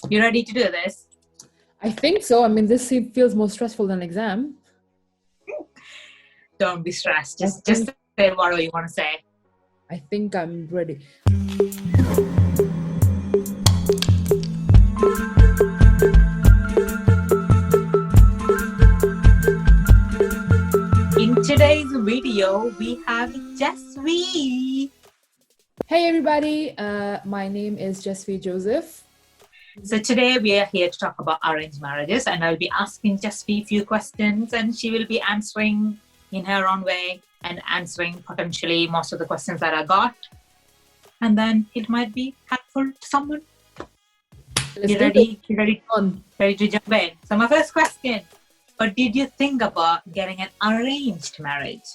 You ready to do this? I think so. I mean, this feels more stressful than an exam. Don't be stressed. Just say whatever you want to say. I think I'm ready. In today's video, we have Jasvi. Hey everybody, my name is Jasvi Joseph. So today we are here to talk about arranged marriages, and I'll be asking Jasvi a few questions and she will be answering in her own way and answering potentially most of the questions that I got. And then it might be helpful to someone. You ready? Ready to jump in? So my first question, what did you think about getting an arranged marriage?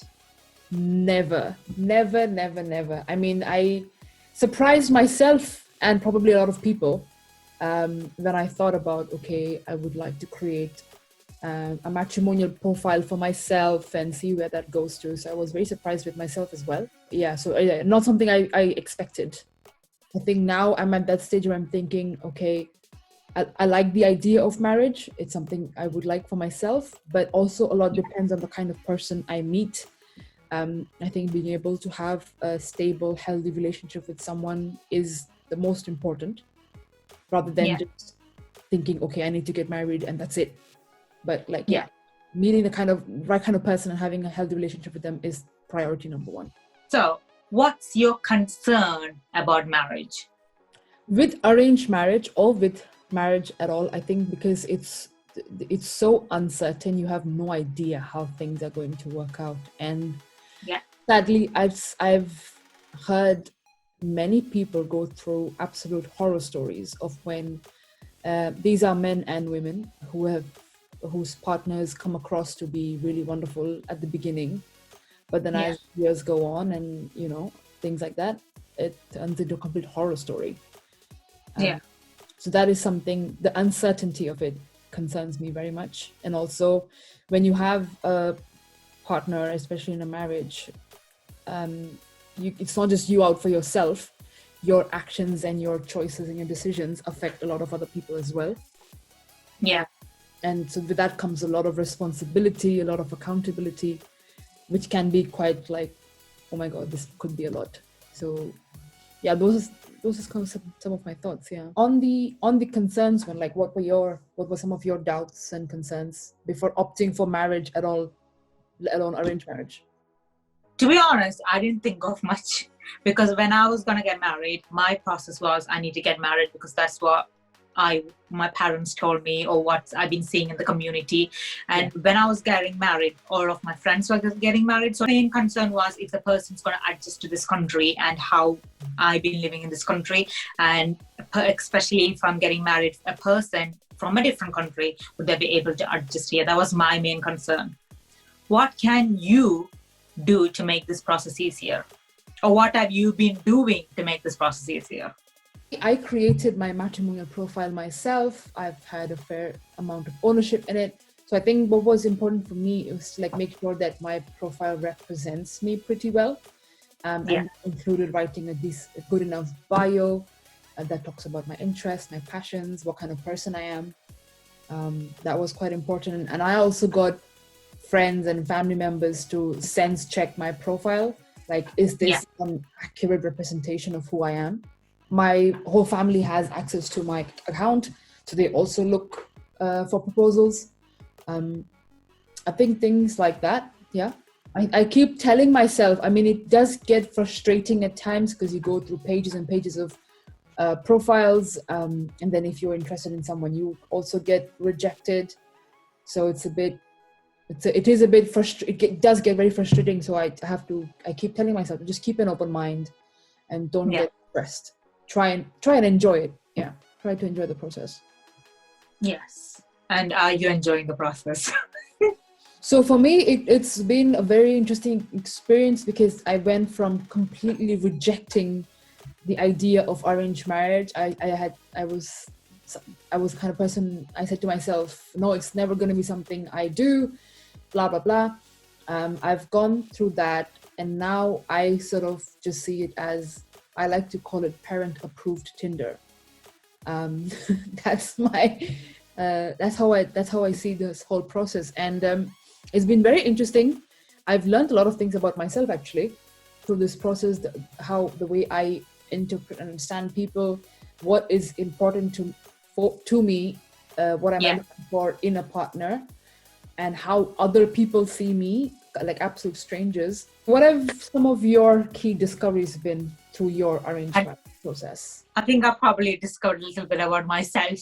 Never. I mean, I surprised myself and probably a lot of people when I thought about, okay, I would like to create a matrimonial profile for myself and see where that goes to. So I was very surprised with myself as well. Yeah, so not something I expected. I think now I'm at that stage where I'm thinking, okay, I like the idea of marriage. It's something I would like for myself, but also a lot depends on the kind of person I meet. I think being able to have a stable, healthy relationship with someone is the most important, rather than just thinking, okay, I need to get married and that's it. But meeting the right kind of person and having a healthy relationship with them is priority number one. So what's your concern about marriage? With arranged marriage or with marriage at all, I think because it's so uncertain, you have no idea how things are going to work out. And sadly, I've heard many people go through absolute horror stories of when these are men and women whose partners come across to be really wonderful at the beginning, but then as years go on and things like that, it turns into a complete horror story. So that is something, the uncertainty of it concerns me very much. And also when you have a partner, especially in a marriage, it's not just you out for yourself. Your actions and your choices and your decisions affect a lot of other people as well. And so with that comes a lot of responsibility, a lot of accountability, which can be quite like, oh my God, this could be a lot. So those is kind of some of my thoughts. On the concerns, when like what were some of your doubts and concerns before opting for marriage at all, let alone arranged marriage? To be honest, I didn't think of much, because when I was going to get married, my process was I need to get married because that's what my parents told me, or what I've been seeing in the community. And when I was getting married, all of my friends were getting married. So the main concern was if the person's going to adjust to this country and how I've been living in this country. And especially if I'm getting married a person from a different country, would they be able to adjust here? That was my main concern. What can you do to make this process easier? Or what have you been doing to make this process easier? I created my matrimonial profile myself. I've had a fair amount of ownership in it. So I think what was important for me was to like make sure that my profile represents me pretty well. And included writing a good enough bio that talks about my interests, my passions, what kind of person I am. That was quite important. And I also got friends and family members to sense check my profile. Like, is this an accurate representation of who I am? My whole family has access to my account, so they also look for proposals. I think things like that. I keep telling myself, I mean, it does get frustrating at times because you go through pages and pages of profiles, and then if you're interested in someone, you also get rejected. So it does get very frustrating. So I keep telling myself to just keep an open mind and don't get stressed. Try and enjoy it. Try to enjoy the process. Yes. And are you enjoying the process? So for me, it's been a very interesting experience because I went from completely rejecting the idea of arranged marriage. I was the kind of person, I said to myself, no, it's never going to be something I do, blah, blah, blah. I've gone through that, and now I sort of just see it as, I like to call it parent-approved Tinder. Um, that's my that's how I see this whole process, and it's been very interesting. I've learned a lot of things about myself actually through this process, how the way I interpret and understand people, what is important to me, what am I Yeah. looking for in a partner, and how other people see me, like absolute strangers. What have some of your key discoveries been through your arranged marriage process? I think I probably discovered a little bit about myself.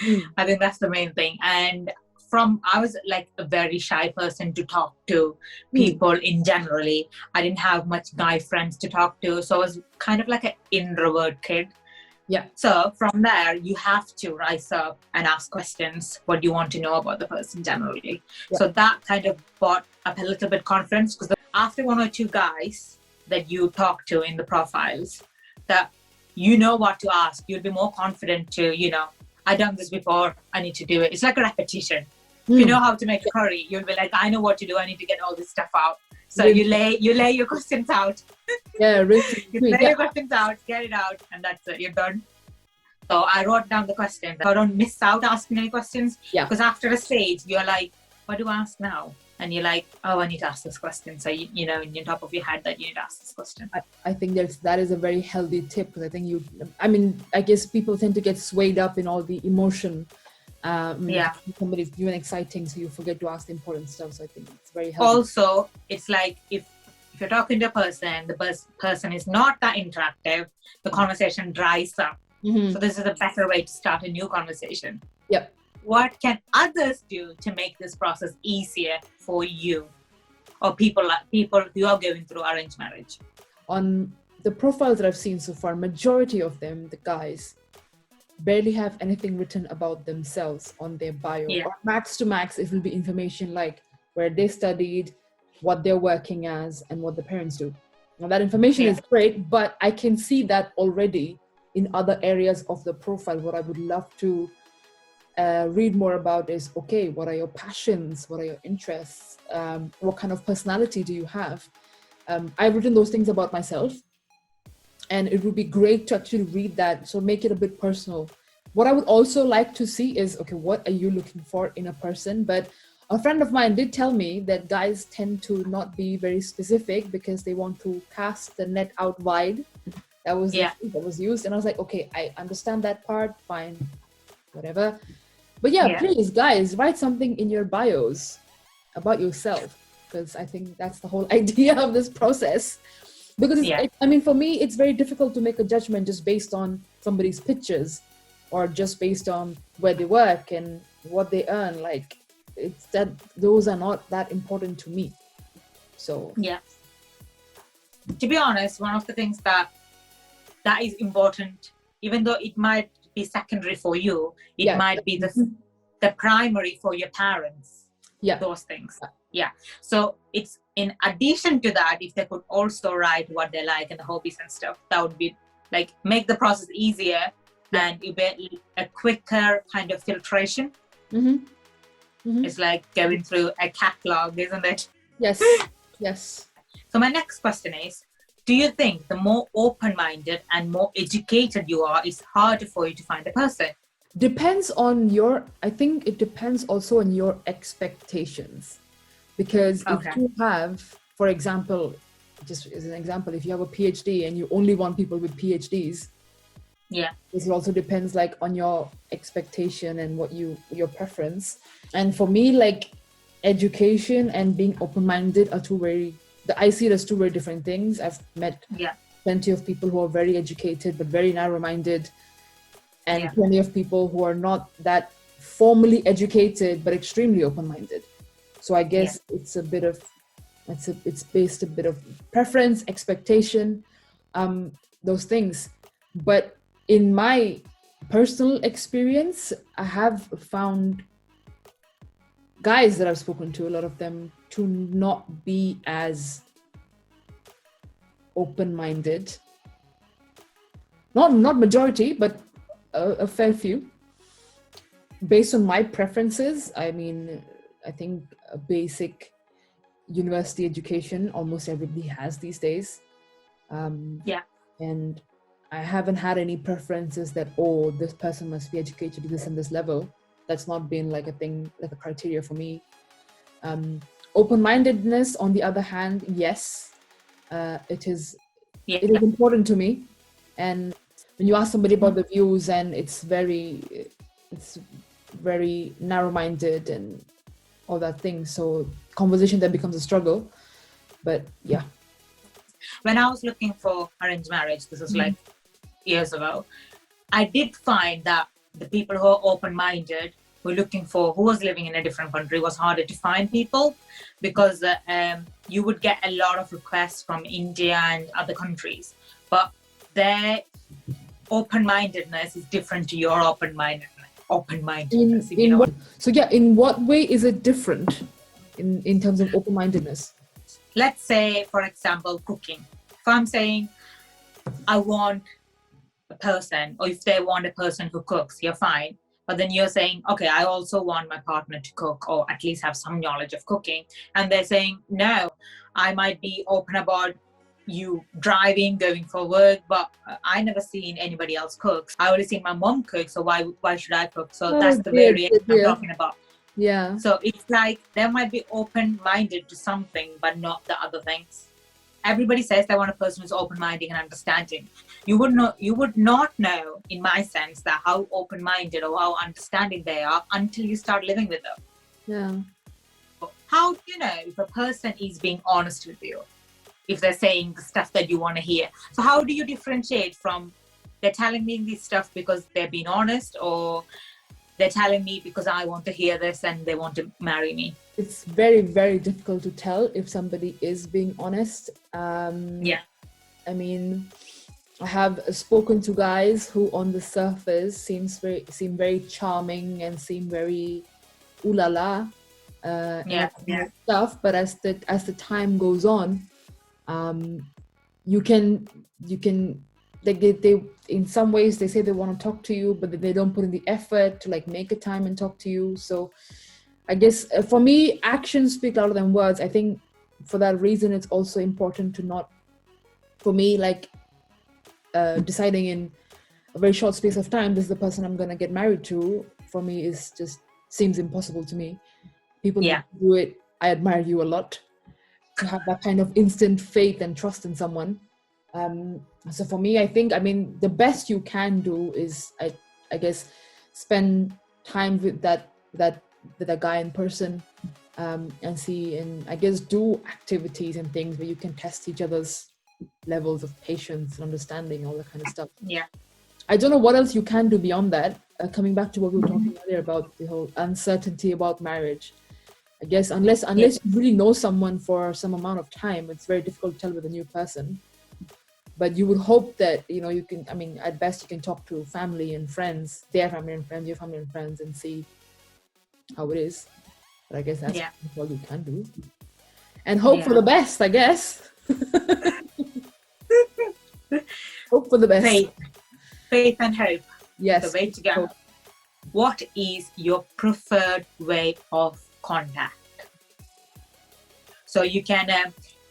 Mm. I think that's the main thing. And I was like a very shy person to talk to Mm. people in generally. I didn't have much guy friends to talk to. So I was kind of like an introvert kid. Yeah. So from there, you have to rise up and ask questions, what you want to know about the person generally. Yeah. So that kind of brought up a little bit confidence, because after one or two guys that you talk to in the profiles, that you know what to ask, you'll be more confident to, I've done this before, I need to do it. It's like a repetition. If you know how to make a curry, you'll be like, I know what to do, I need to get all this stuff out. So you lay your questions out. Yeah, you lay your questions out, get it out, and that's it. You're done. So I wrote down the questions. I don't miss out asking any questions. Yeah. Because after a stage, you're like, what do I ask now? And you're like, oh, I need to ask this question. So, in your top of your head that you need to ask this question. I think that is a very healthy tip, because I think I guess people tend to get swayed up in all the emotion. Somebody's doing exciting, so you forget to ask the important stuff. So I think it's very healthy. Also, it's like if you're talking to a person, the person is not that interactive, the conversation dries up. Mm-hmm. So this is a better way to start a new conversation. Yep. What can others do to make this process easier for you, or people who are going through arranged marriage? On the profiles that I've seen so far, majority of them, the guys, barely have anything written about themselves on their bio. Yeah. Or max to max, it will be information like where they studied, what they're working as, and what the parents do. Now that information is great, but I can see that already in other areas of the profile. What I would love to read more about is, okay, what are your passions? What are your interests? What kind of personality do you have? I've written those things about myself, and it would be great to actually read that, so make it a bit personal. What I would also like to see is, okay, what are you looking for in a person? But a friend of mine did tell me that guys tend to not be very specific because they want to cast the net out wide. That was the thing that was used. And I was like, okay, I understand that part, fine, whatever. But please, guys, write something in your bios about yourself, because I think that's the whole idea of this process. Because for me, it's very difficult to make a judgment just based on somebody's pictures, or just based on where they work and what they earn. Like, it's that those are not that important to me. So to be honest, one of the things that is important, even though it might be secondary for you, it might be the primary for your parents. Those things. So it's in addition to that, if they could also write what they like and the hobbies and stuff, that would be like make the process easier, and you get a quicker kind of filtration. It's like going through a catalog, isn't it? Yes. So my next question is, do you think the more open-minded and more educated you are, it's harder for you to find a person? Depends on I think it depends also on your expectations. Because if you have, for example, just as an example, if you have a PhD and you only want people with PhDs, this also depends like on your expectation and what your preference. And for me, like, education and being open-minded are I see it as two very different things. I've met plenty of people who are very educated but very narrow-minded, and plenty of people who are not that formally educated but extremely open-minded. So I guess it's based a bit of preference, expectation, those things. But in my personal experience, I have found guys that I've spoken to, a lot of them, to not be as open-minded. Not majority, but a fair few. Based on my preferences, I mean, I think a basic university education almost everybody has these days. And I haven't had any preferences that, oh, this person must be educated to this and this level. That's not been like a thing, like a criteria for me. Open-mindedness, on the other hand, yes, it is important to me. And when you ask somebody about the views, and it's very narrow-minded and all that thing, so conversation then becomes a struggle. But yeah, when I was looking for arranged marriage, this is like years ago, I did find that the people who are open-minded, who was living in a different country, was harder to find people, because you would get a lot of requests from India and other countries, but their open-mindedness is different to your open-mindedness. So yeah, in what way is it different in terms of open-mindedness? Let's say, for example, cooking. If I'm saying I want a person, or if they want a person who cooks, you're fine. But then you're saying, okay, I also want my partner to cook, or at least have some knowledge of cooking. And they're saying, no, I might be open about you driving, going for work, but I never seen anybody else cook. I only seen my mom cook, so why should I cook? So that's the variation I'm talking about. Yeah. So it's like they might be open-minded to something, but not the other things. Everybody says they want a person who's open-minded and understanding. You would not know, in my sense, that how open-minded or how understanding they are until you start living with them. Yeah. How do you know if a person is being honest with you? If they're saying the stuff that you want to hear. So how do you differentiate from they're telling me this stuff because they're being honest, or they're telling me because I want to hear this and they want to marry me? It's very, very difficult to tell if somebody is being honest. Yeah. I mean, I have spoken to guys who on the surface seem very charming and seem very ooh la la stuff, but as the time goes on, you can they in some ways they say they want to talk to you, but they don't put in the effort to like make a time and talk to you. So I guess for me, actions speak louder than words. I think for that reason, it's also important to not, for me, like deciding in a very short space of time, this is the person I'm going to get married to, for me is just seems impossible to me. People who do it, I admire you a lot, to have that kind of instant faith and trust in someone. So for me, I think, the best you can do is, I guess, spend time with that guy in person, and see, and I guess do activities and things where you can test each other's levels of patience and understanding, all that kind of stuff. Yeah. I don't know what else you can do beyond that. Coming back to what we were talking earlier about the whole uncertainty about marriage. I guess unless you really know someone for some amount of time, it's very difficult to tell with a new person. But you would hope that, you can, at best you can talk to family and friends, their family and friends, your family and friends, and see how it is. But I guess that's all you can do. And hope for the best, I guess. Hope for the best. Faith and hope. Yes. The way to go. What is your preferred way of contact? So you can,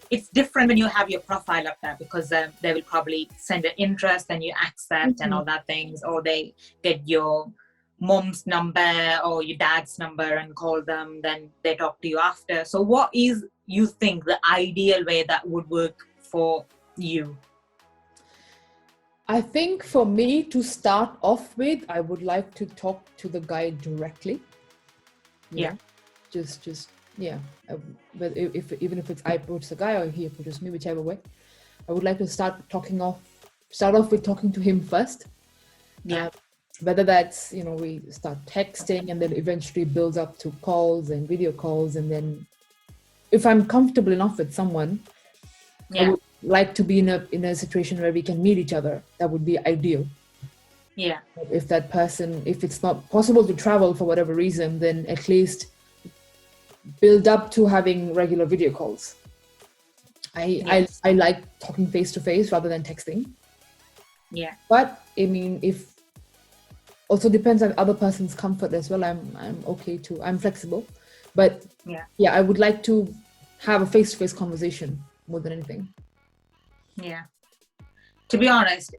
it's different when you have your profile up there, because they will probably send an interest and you accept and all that things, or they get your mom's number or your dad's number and call them, then they talk to you after. So what is, you think, the ideal way that would work for you? I think for me, to start off with, I would like to talk to the guy directly. Yeah. But even if it's I approach the guy or he approaches me, whichever way, I would like to start off with talking to him first. Yeah. Whether that's, we start texting and then eventually builds up to calls and video calls, and then if I'm comfortable enough with someone, I would like to be in a situation where we can meet each other. That would be ideal. Yeah. If that person, if it's not possible to travel for whatever reason, then at least build up to having regular video calls. I like talking face to face rather than texting. Yeah. But if also depends on the other person's comfort as well. I'm okay too. I'm flexible. But I would like to have a face-to-face conversation more than anything. Yeah. To be honest,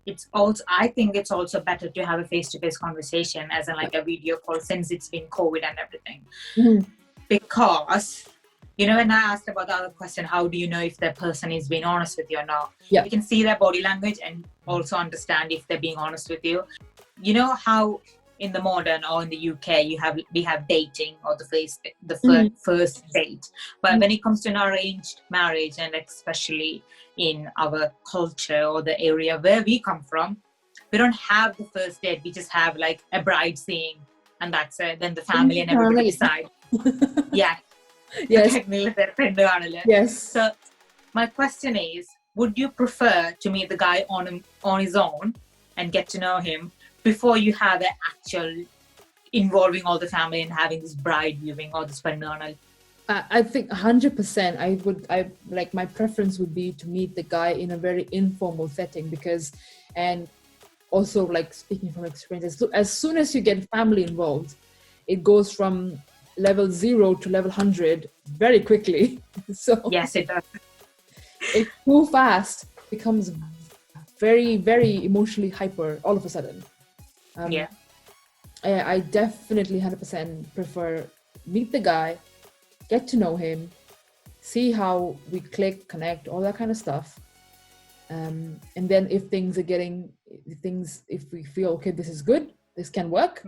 I think it's also better to have a face-to-face conversation as in like a video call, since it's been COVID and everything. Mhm. Because, when I asked about the other question, how do you know if that person is being honest with you or not? Yeah. You can see their body language and also understand if they're being honest with you. You know how in the modern or in the UK we have dating or the first date, but when it comes to an arranged marriage, and especially in our culture or the area where we come from, we don't have the first date. We just have like a bride seeing, and that's it. Then the family and everybody decide. Yeah. Yes. Yes. So my question is, would you prefer to meet the guy on his own and get to know him before you have an actual involving all the family and having this bride viewing or this phenomenal? I think 100%. My preference would be to meet the guy in a very informal setting, and also like speaking from experience, as soon as you get family involved, it goes from level 0 to level 100 very quickly. So yes, it does. It's too fast, becomes very, very emotionally hyper all of a sudden. I definitely 100% prefer meet the guy, get to know him, see how we click, connect, all that kind of stuff. And then if we feel, okay, this is good, this can work,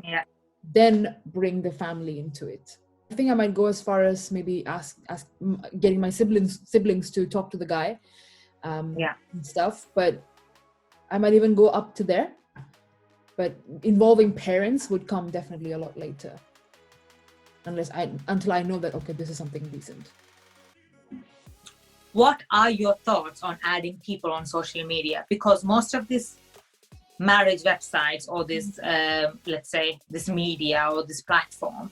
then bring the family into it. I think I might go as far as maybe ask getting my siblings to talk to the guy, and stuff. But I might even go up to there. But involving parents would come definitely a lot later, until I know that, okay, this is something decent. What are your thoughts on adding people on social media? Because most of these marriage websites or this, let's say, this media or this platform,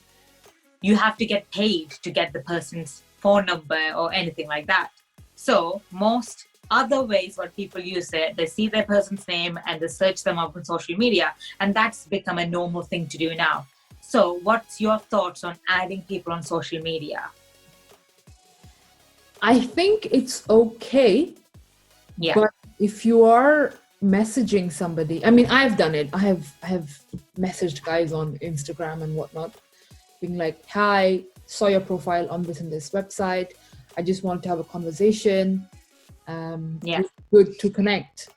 you have to get paid to get the person's phone number or anything like that. So most other ways what people use it, they see their person's name and they search them up on social media, and that's become a normal thing to do now. So what's your thoughts on adding people on social media? I think it's okay. Yeah. But if you are messaging somebody, I mean, I've done it. I have messaged guys on Instagram and whatnot, being like, hi, saw your profile on this and this website. I just wanted to have a conversation. Good to connect.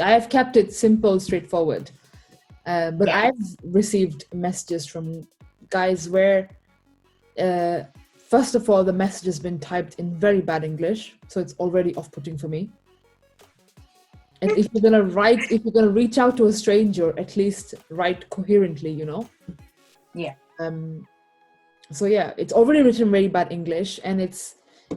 I have kept it simple, straightforward. But I've received messages from guys where, first of all, the message has been typed in very bad English, so it's already off-putting for me. And if you're gonna reach out to a stranger, at least write coherently, Yeah. So yeah, it's already written very bad English, and it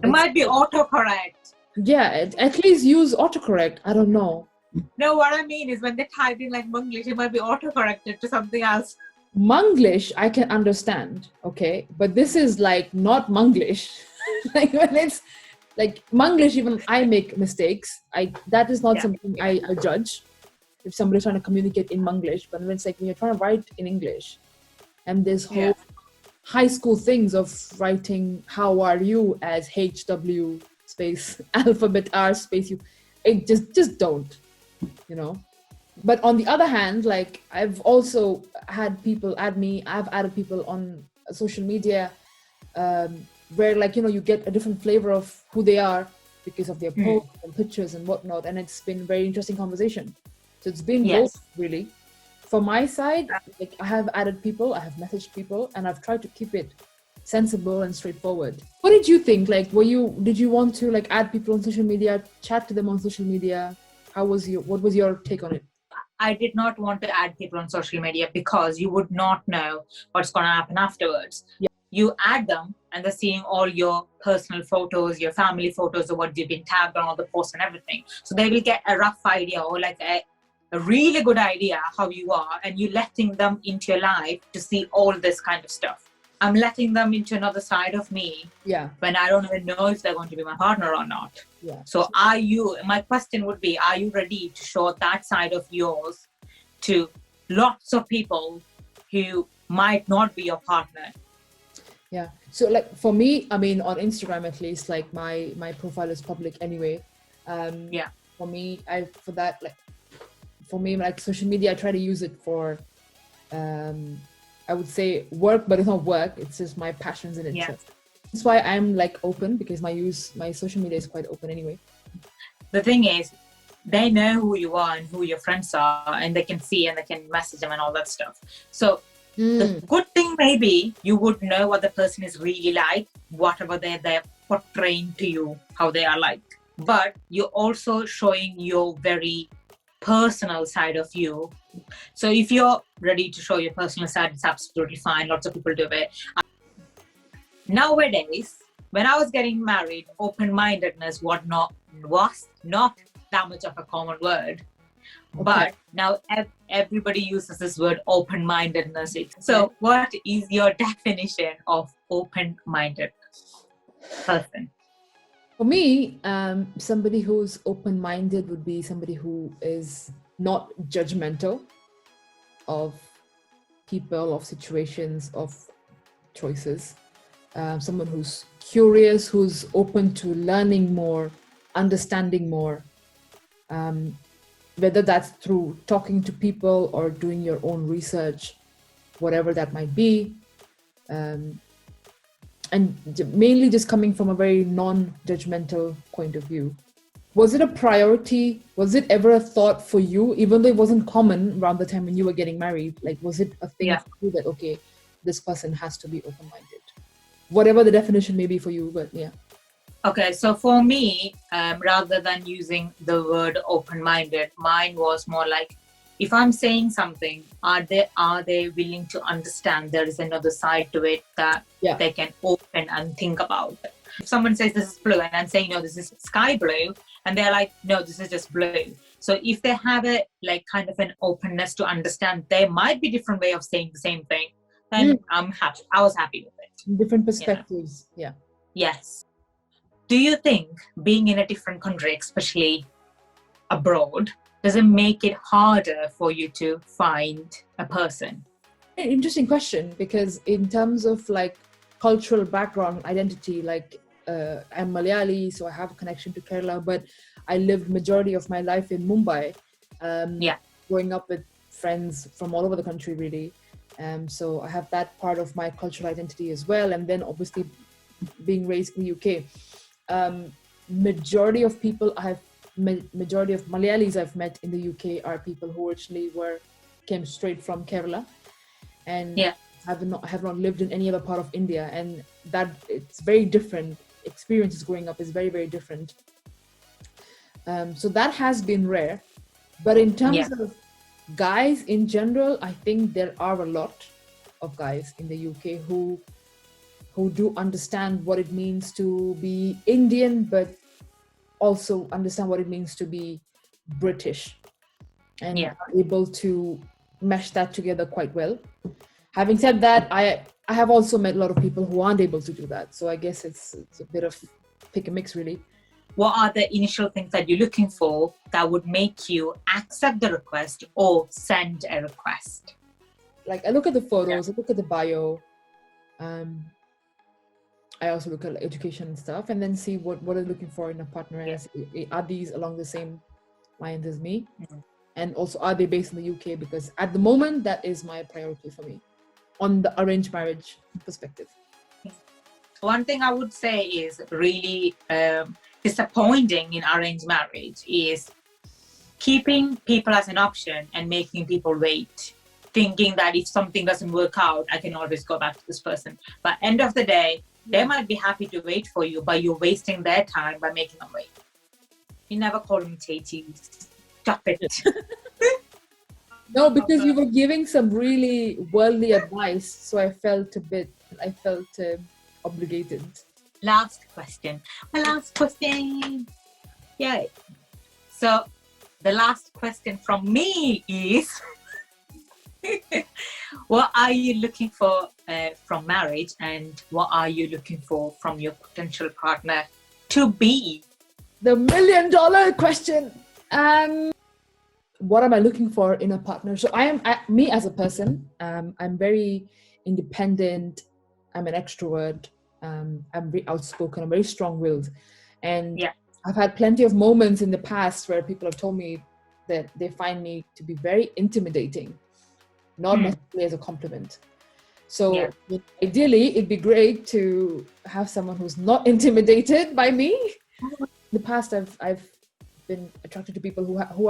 might be autocorrect. Yeah, at least use autocorrect. I don't know. No, what I mean is when they type in like Manglish, it might be autocorrected to something else. Manglish, I can understand, okay? But this is like not Manglish. Like when it's like Manglish, even I make mistakes. That is not something I judge if somebody's trying to communicate in Manglish. But when it's like when you're trying to write in English, and this whole high school things of writing "How are you" as HW space alphabet R space U, it just don't, But on the other hand, like I've also had people add me. I've added people on social media where, like, you get a different flavor of who they are because of their posts and pictures and whatnot, and it's been very interesting conversation. So it's been both, really. For my side, like I have added people, I have messaged people, and I've tried to keep it sensible and straightforward. What did you think? Like, did you want to like add people on social media, chat to them on social media? What was your take on it? I did not want to add people on social media because you would not know what's going to happen afterwards. Yeah. You add them and they're seeing all your personal photos, your family photos, or what you've been tagged on, all the posts and everything. So they will get a rough idea or like a really good idea how you are, and you're letting them into your life to see all this kind of stuff. I'm letting them into another side of me when I don't even know if they're going to be my partner or not. Yeah. So my question would be, are you ready to show that side of yours to lots of people who might not be your partner? Yeah. So like for me, I mean, on Instagram at least, like my profile is public anyway. for me, like social media, I try to use it for, I would say work, but it's not work. It's just my passions and interests. That's why I'm like open, because my social media is quite open anyway. The thing is, they know who you are and who your friends are, and they can see and they can message them and all that stuff. So the good thing maybe you would know what the person is really like, whatever they're portraying to you, how they are like. But you're also showing your very personal side of you. So if you're ready to show your personal side, it's absolutely fine. Lots of people do it. Nowadays, when I was getting married, open-mindedness was not that much of a common word. Okay. But now everybody uses this word open-mindedness. So what is your definition of open-minded person? For me, somebody who's open-minded would be somebody who is not judgmental of people, of situations, of choices. Someone who's curious, who's open to learning more, understanding more, whether that's through talking to people or doing your own research, whatever that might be. And mainly just coming from a very non-judgmental point of view. Was it a priority? Was it ever a thought for you, even though it wasn't common around the time when you were getting married? Like, was it a thing for you that, okay, this person has to be open-minded? Whatever the definition may be for you, but yeah. Okay, so for me, rather than using the word open-minded, mine was more like, if I'm saying something, are they willing to understand there is another side to it that they can open and think about? If someone says this is blue and I'm saying, no, this is sky blue, and they're like, no, this is just blue. So if they have a like kind of an openness to understand, there might be different way of saying the same thing, then I'm happy. I was happy with it. Different perspectives, yeah. Yes. Do you think being in a different country, especially abroad, does it make it harder for you to find a person? Interesting question, because in terms of like cultural background, identity, like I'm Malayali, so I have a connection to Kerala, but I lived majority of my life in Mumbai. Growing up with friends from all over the country, really. So I have that part of my cultural identity as well. And then obviously being raised in the UK, majority of Malayalis I've met in the UK are people who originally came straight from Kerala, and have not lived in any other part of India, and that it's very different. Experiences growing up is very, very different. So that has been rare, but in terms of guys in general, I think there are a lot of guys in the UK who do understand what it means to be Indian, but also understand what it means to be British, and are able to mesh that together quite well. Having said that, I have also met a lot of people who aren't able to do that. So I guess it's a bit of pick and mix, really. What are the initial things that you're looking for that would make you accept the request or send a request? Like, I look at the photos, I look at the bio. I also look at education and stuff, and then see what I'm looking for in a partner. And are these along the same lines as me? And also, are they based in the UK? Because at the moment, that is my priority for me on the arranged marriage perspective. One thing I would say is really disappointing in arranged marriage is keeping people as an option and making people wait, thinking that if something doesn't work out, I can always go back to this person. But end of the day, they might be happy to wait for you, but you're wasting their time by making them wait. You never call me Tati. Stop it. No, because you were giving some really worldly advice, so I felt obligated. Last question. My last question. Yay. So the last question from me is, what are you looking for from marriage, and what are you looking for from your potential partner to be? The $1 million question. What am I looking for in a partner? So me as a person, I'm very independent. I'm an extrovert. I'm very outspoken. I'm very strong-willed, and I've had plenty of moments in the past where people have told me that they find me to be very intimidating, not necessarily as a compliment. So ideally, it'd be great to have someone who's not intimidated by me. In the past, I've been attracted to people who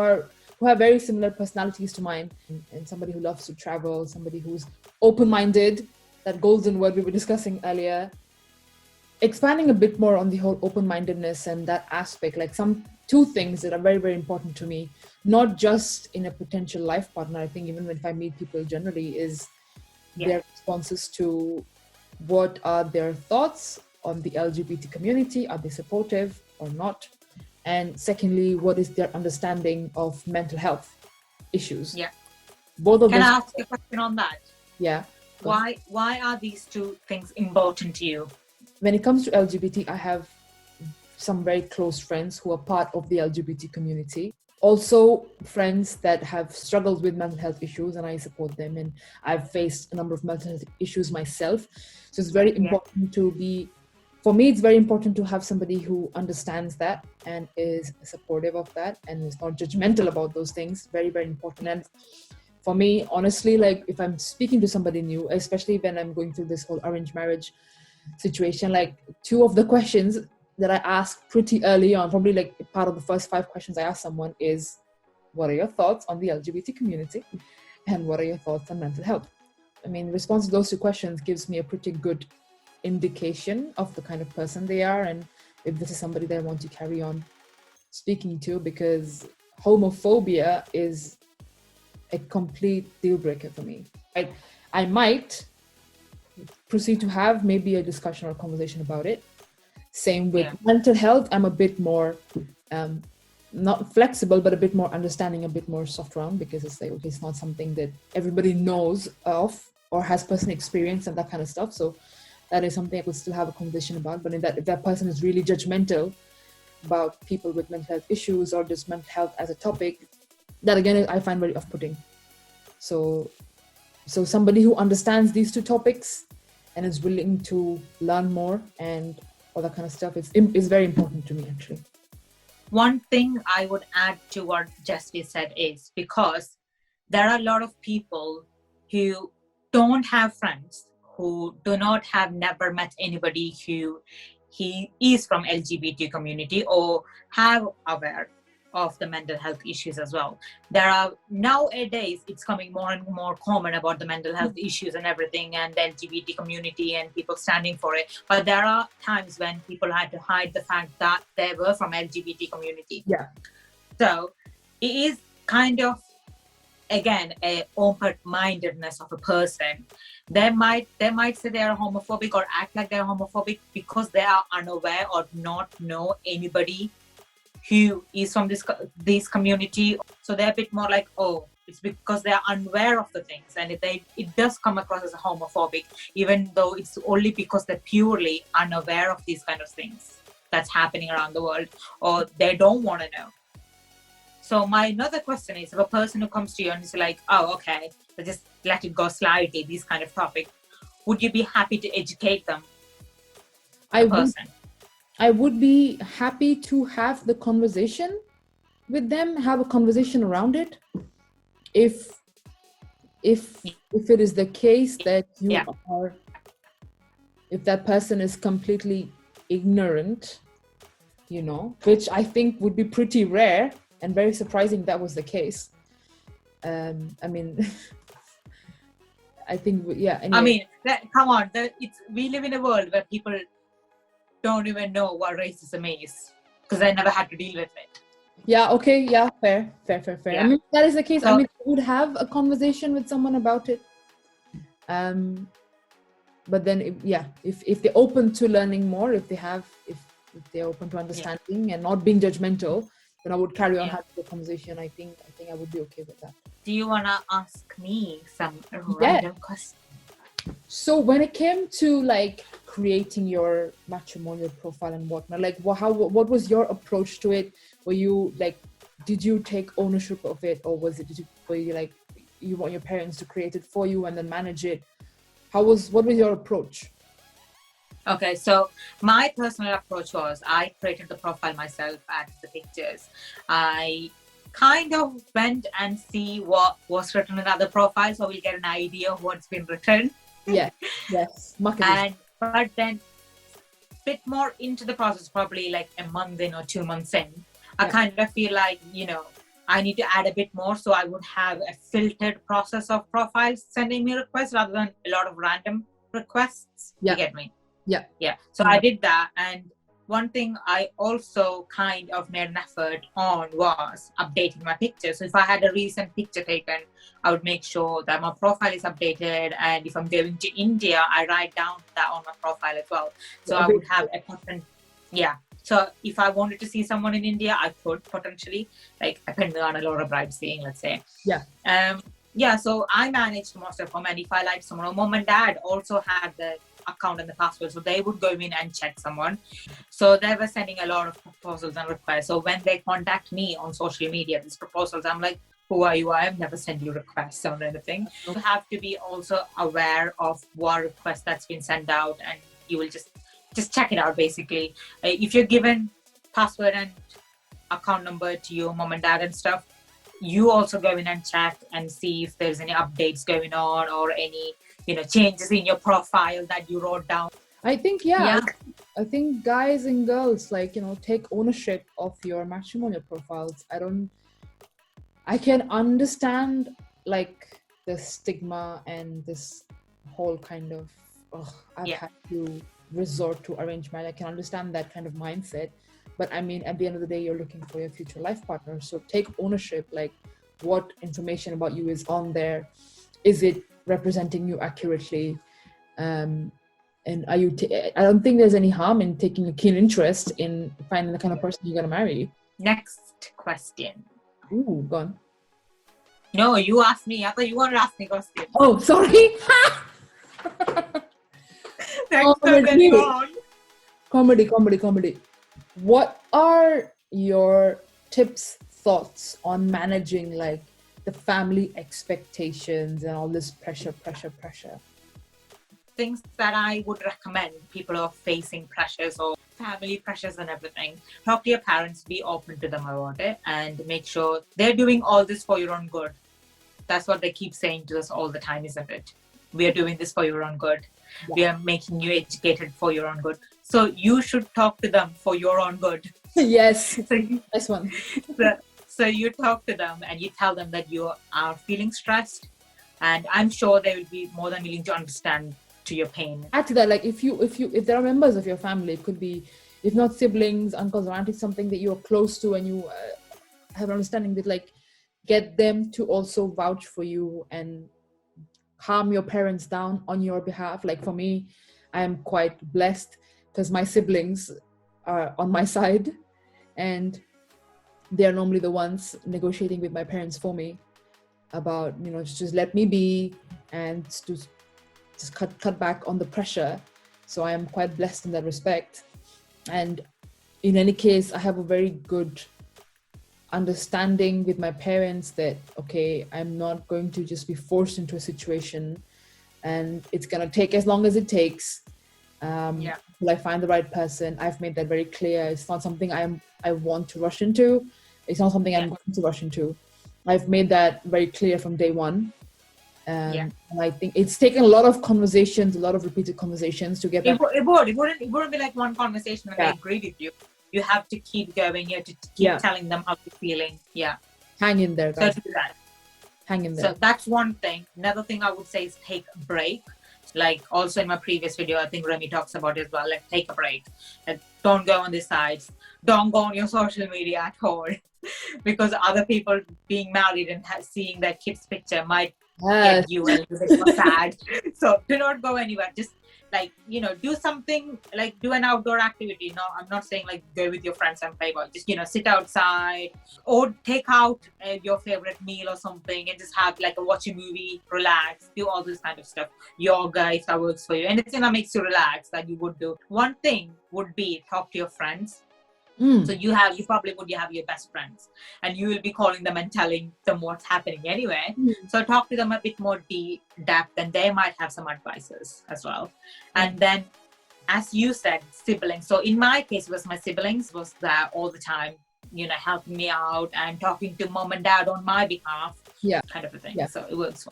have very similar personalities to mine, and somebody who loves to travel, somebody who's open-minded, that golden word we were discussing earlier. Expanding a bit more on the whole open-mindedness and that aspect, like two things that are very, very important to me, not just in a potential life partner. I think even if I meet people generally, is their responses to what are their thoughts on the LGBT community. Are they supportive or not? And secondly, what is their understanding of mental health issues? Yeah. Both of Can those. I ask a question on that? Yeah. Why are these two things important to you? When it comes to LGBT, I have some very close friends who are part of the LGBT community. Also, friends that have struggled with mental health issues, and I support them. And I've faced a number of mental health issues myself. So it's very important for me, it's very important to have somebody who understands that and is supportive of that and is not judgmental about those things. Very, very important. And for me, honestly, like if I'm speaking to somebody new, especially when I'm going through this whole arranged marriage situation, like two of the questions that I ask pretty early on, probably like part of the first 5 questions I ask someone is, what are your thoughts on the LGBT community? And what are your thoughts on mental health? I mean, the response to those 2 questions gives me a pretty good indication of the kind of person they are and if this is somebody that I want to carry on speaking to, because homophobia is a complete deal breaker for me. I might proceed to have maybe a discussion or conversation about it. Same with mental health. I'm a bit more not flexible, but a bit more understanding, a bit more soft around, because it's like, okay, it's not something that everybody knows of or has personal experience and that kind of stuff. So that is something I could still have a conversation about. But if that person is really judgmental about people with mental health issues or just mental health as a topic, that again I find very off-putting. So somebody who understands these 2 topics and is willing to learn more and all that kind of stuff is very important to me, actually. One thing I would add to what Jessie said is, because there are a lot of people who don't have friends, who never met anybody who he is from LGBT community or have aware of the mental health issues as well. There are nowadays, it's coming more and more common about the mental health issues and everything, and the LGBT community and people standing for it. But there are times when people had to hide the fact that they were from LGBT community. Yeah. So it is kind of, again, a open-mindedness of a person. They might say they are homophobic or act like they're homophobic because they are unaware or not know anybody who is from this community. So they're a bit more like, oh, it's because they're unaware of the things, and it does come across as homophobic, even though it's only because they're purely unaware of these kind of things that's happening around the world, or they don't want to know. So my another question is, if a person who comes to you and is like, oh, okay, just let it go slightly, these kind of topic, would you be happy to educate them? I would be happy to have the conversation with them, have a conversation around it. If it is the case that if that person is completely ignorant, which I think would be pretty rare and very surprising that was the case. I mean, I think, Anyway. I mean, come on, we live in a world where people don't even know what racism is because they never had to deal with it. Yeah, okay, yeah, fair. Yeah. I mean, if that is the case, so, I would have a conversation with someone about it. But then, if they're open to learning more, if they're open to understanding and not being judgmental, then I would carry on having the conversation. I think I would be okay with that. Do you want to ask me some random questions? So when it came to like creating your matrimonial profile and whatnot, like what was your approach to it? Were you like, did you take ownership of it, or were you like, you want your parents to create it for you and then manage it? What was your approach? Okay, so my personal approach was I created the profile myself, added the pictures. I kind of went and see what was written in other profiles, so we'll get an idea of what's been written. Yeah, yes, market research. And but then bit more into the process, probably like a month in or 2 months in, I Yeah. kind of feel like, I need to add a bit more. So I would have a filtered process of profiles sending me requests rather than a lot of random requests. Yeah. You get me? Yeah. Yeah. So I did that. And one thing I also kind of made an effort on was updating my pictures. So if I had a recent picture taken, I would make sure that my profile is updated. And if I'm going to India, I write down that on my profile as well. So I would have a pattern. Yeah. So if I wanted to see someone in India, I could potentially, like, depending on a lot of bribes seeing, let's say. Yeah. Yeah. So I managed most of them. And if I liked someone, mom and dad also had the account and the password, so they would go in and check someone. So they were sending a lot of proposals and requests. So when they contact me on social media, these proposals, I'm like, who are you? I have never sent you requests or anything. You have to be also aware of what request that's been sent out, and you will just check it out. Basically, if you're given password and account number to your mom and dad and stuff, you also go in and check and see if there's any updates going on or any changes in your profile that you wrote down. I think I think guys and girls, like, take ownership of your matrimonial profiles. I can understand like the stigma and this whole kind of I've had to resort to arranged marriage. I can understand that kind of mindset, but I mean, at the end of the day, you're looking for your future life partner, so take ownership. Like, what information about you is on there? Is it representing you accurately? And are you I don't think there's any harm in taking a keen interest in finding the kind of person you're going to marry. Next question. Ooh, gone. No, you asked me. I thought you wanted to ask me question. Oh, sorry. Comedy. What are your tips, thoughts on managing like the family expectations and all this pressure? Things that I would recommend people who are facing pressures or family pressures and everything. Talk to your parents, be open to them about it, and make sure they're doing all this for your own good. That's what they keep saying to us all the time, isn't it? We are doing this for your own good. Yeah. We are making you educated for your own good. So you should talk to them for your own good. Yes, nice one. So you talk to them and you tell them that you are feeling stressed, and I'm sure they will be more than willing to understand to your pain. Add to that, like if there are members of your family, it could be, if not siblings, uncles or aunties, something that you're close to and you have an understanding with, like, get them to also vouch for you and calm your parents down on your behalf. Like for me, I am quite blessed because my siblings are on my side and they're normally the ones negotiating with my parents for me about, just let me be and just cut back on the pressure. So I am quite blessed in that respect. And in any case, I have a very good understanding with my parents that, okay, I'm not going to just be forced into a situation and it's going to take as long as it takes till I find the right person. I've made that very clear. It's not something I want to rush into. It's not something I'm going to rush into. I've made that very clear from day one. And I think it's taken a lot of conversations, a lot of repeated conversations to get that. It wouldn't be like one conversation and I agree with you. You have to keep going. You have to keep telling them how you're feeling. Yeah. Hang in there, guys. So do that. Hang in there. So that's one thing. Another thing I would say is take a break. Like also in my previous video, I think Remy talks about it as well. Like take a break. Like, don't go on these sites. Don't go on your social media at all. Because other people being married and seeing their kid's picture might get you a little bit more sad. So do not go anywhere. Just like, do something, like do an outdoor activity. No, I'm not saying like go with your friends and play ball. Just, sit outside or take out your favorite meal or something and just have like watch a movie, relax, do all this kind of stuff. Yoga, if that works for you. Anything that makes you relax that you would do. One thing would be talk to your friends. So you probably would have your best friends and you will be calling them and telling them what's happening anyway. So talk to them a bit more depth and they might have some advices as well. And then as you said, siblings. So in my case, it was my siblings was there all the time, helping me out and talking to mom and dad on my behalf. Yeah. Kind of a thing. Yeah. So it works.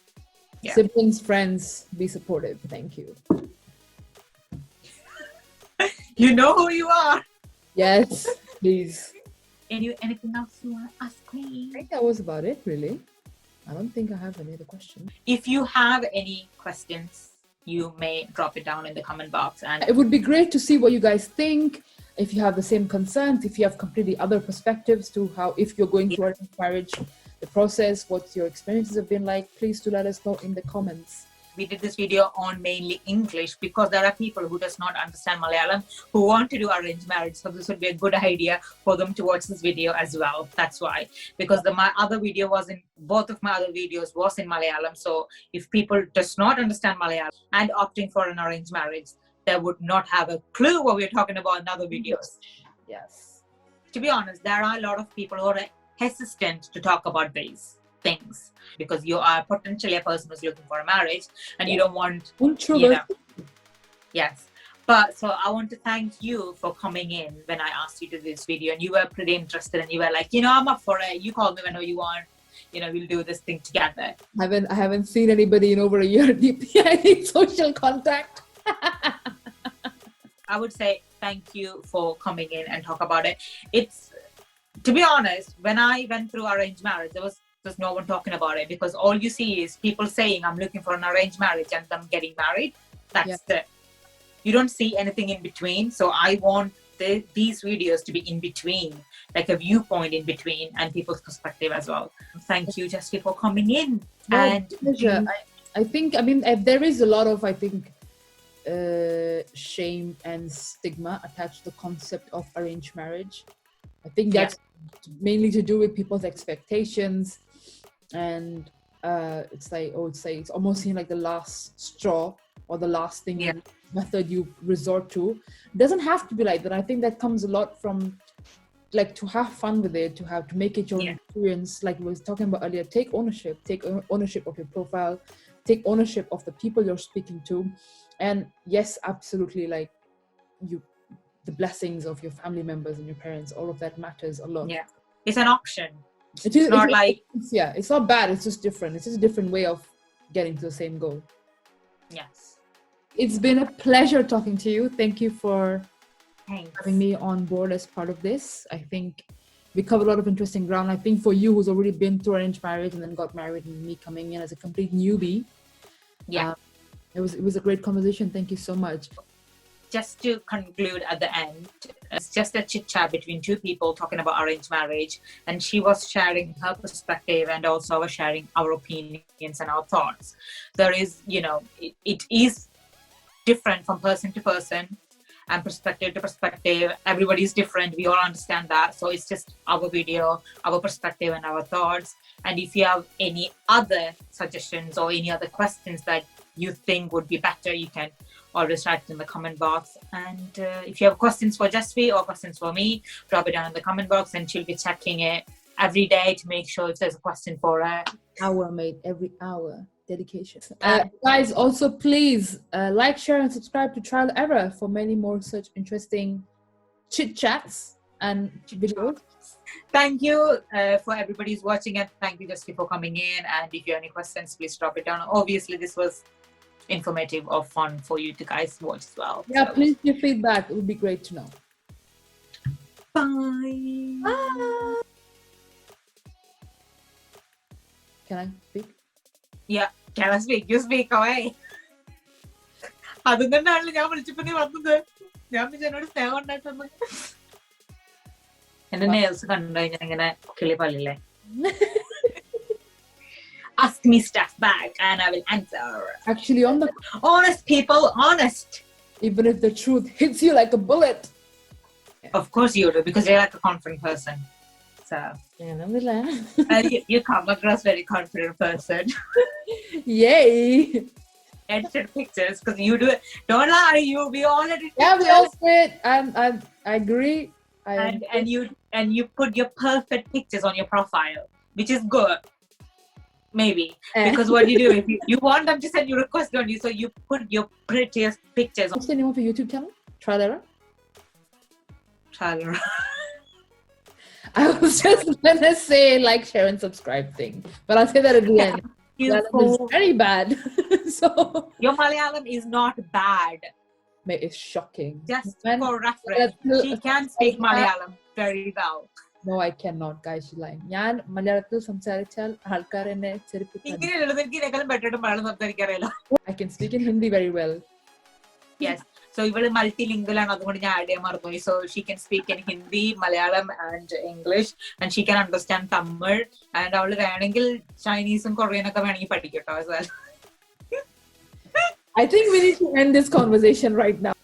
Yeah. Siblings, friends, be supportive. Thank you. You know who you are. Yes, please. Anything else you want to ask me? I think that was about it, really. I don't think I have any other questions. If you have any questions, you may drop it down in the comment box. And it would be great to see what you guys think. If you have the same concerns, if you have completely other perspectives to how, if you're going through arranged marriage, the process, what your experiences have been like, please do let us know in the comments. We did this video on mainly English because there are people who does not understand Malayalam who want to do arranged marriage. So this would be a good idea for them to watch this video as well. That's why, because my other video both of my other videos was in Malayalam. So if people does not understand Malayalam and opting for an arranged marriage, they would not have a clue what we're talking about in other videos. Yes. To be honest, there are a lot of people who are hesitant to talk about these things because you are potentially a person who's looking for a marriage and you don't want, yes. But so I want to thank you for coming in when I asked you to do this video, and you were pretty interested and you were like, I'm up for it. You call me whenever you want. We'll do this thing together. I haven't seen anybody in over a year. I need social contact. I would say thank you for coming in and talk about it. It's, to be honest, when I went through arranged marriage, there's no one talking about it because all you see is people saying I'm looking for an arranged marriage and them getting married. That's it. You don't see anything in between. So I want these videos to be in between, like a viewpoint in between and people's perspective as well. Thank you, Justy, for coming in. Pleasure. I think, there is a lot of, shame and stigma attached to the concept of arranged marriage. I think that's mainly to do with people's expectations, and it's almost like the last straw or the last thing method you resort to. It doesn't have to be like that. I think that comes a lot from to have fun with it, to make it your own experience. Like we were talking about earlier, take ownership of your profile, take ownership of the people you're speaking to, and yes, absolutely, the blessings of your family members and your parents, all of that matters a lot. Yeah, it's an option. It's not bad. It's just different. It's just a different way of getting to the same goal. Yes. It's been a pleasure talking to you. Thank you for having me on board as part of this. I think we covered a lot of interesting ground. I think for you who's already been through arranged marriage and then got married, and me coming in as a complete newbie, it was a great conversation. Thank you so much. Just to conclude at the end, it's just a chit chat between two people talking about arranged marriage, and she was sharing her perspective and also was sharing our opinions and our thoughts. There is, it is different from person to person and perspective to perspective. Everybody's different. We all understand that. So it's just our video, our perspective and our thoughts. And if you have any other suggestions or any other questions that you think would be better, you can always write it in the comment box. And if you have questions for Jasvi or questions for me, drop it down in the comment box and she'll be checking it every day to make sure if there's a question for her. Hour, mate, every hour. Dedication. Guys, also please like, share and subscribe to Trial Error for many more such interesting chit chats and videos. Thank you for everybody who's watching, and thank you Justy for coming in. And if you have any questions, please drop it down. Obviously this was informative or fun for you to guys watch as well. Yeah, please give feedback. It would be great to know. Bye. Bye. Can I speak? Yeah, can I speak? You speak away. അതുകൊണ്ടാണല്ലോ ഞാൻ വിളിച്ചപ്പോ നീ വന്നത്. ഞാൻ എന്നോട് സ്നേഹം ഉണ്ടായിട്ടൊന്നും. എന്റെ nails കണ്ടു കഴിഞ്ഞാൽ ഇങ്ങനെ കിളി പല്ലില്ലേ? Ask me stuff back and I will answer. Actually, honest people, honest. Even if the truth hits you like a bullet. Of course you do, because you're like a confident person. So you come across very confident person. Yay! Edited pictures, because you do it. Don't lie, we all edit pictures. Yeah, we all do it. I agree. And you put your perfect pictures on your profile, which is good. Maybe. Because what you do, if you want them to send you requests, don't you? So you put your prettiest pictures. What's the name of your YouTube channel? Tralala? Tralala. I was just gonna say like, share and subscribe thing, but I'll say that at the end. Malayalam is very bad. So your Malayalam is not bad. It's shocking. Just for reference, she can speak Malayalam very well. No, I cannot, guys. She's lying. ഞാൻ മലയാളത്തിൽ സംസാരിച്ചാൽ ആൾക്കാർ എന്നെ ചെരുപ്പ് I can speak in Hindi very well. Yes. So ഇവള് multilingual ആണ്, അതുകൊണ്ട് ഞാൻ ആഡ് ചെയ്യാൻ മറന്നുപോയി. So she can speak in Hindi, Malayalam and English, and she can understand Tamil, and അവള് വേണമെങ്കിൽ Chinese-ഉം Korean ഒക്കെ വേണമെങ്കിൽ പഠിക്കട്ടോ as well. I think we need to end this conversation right now.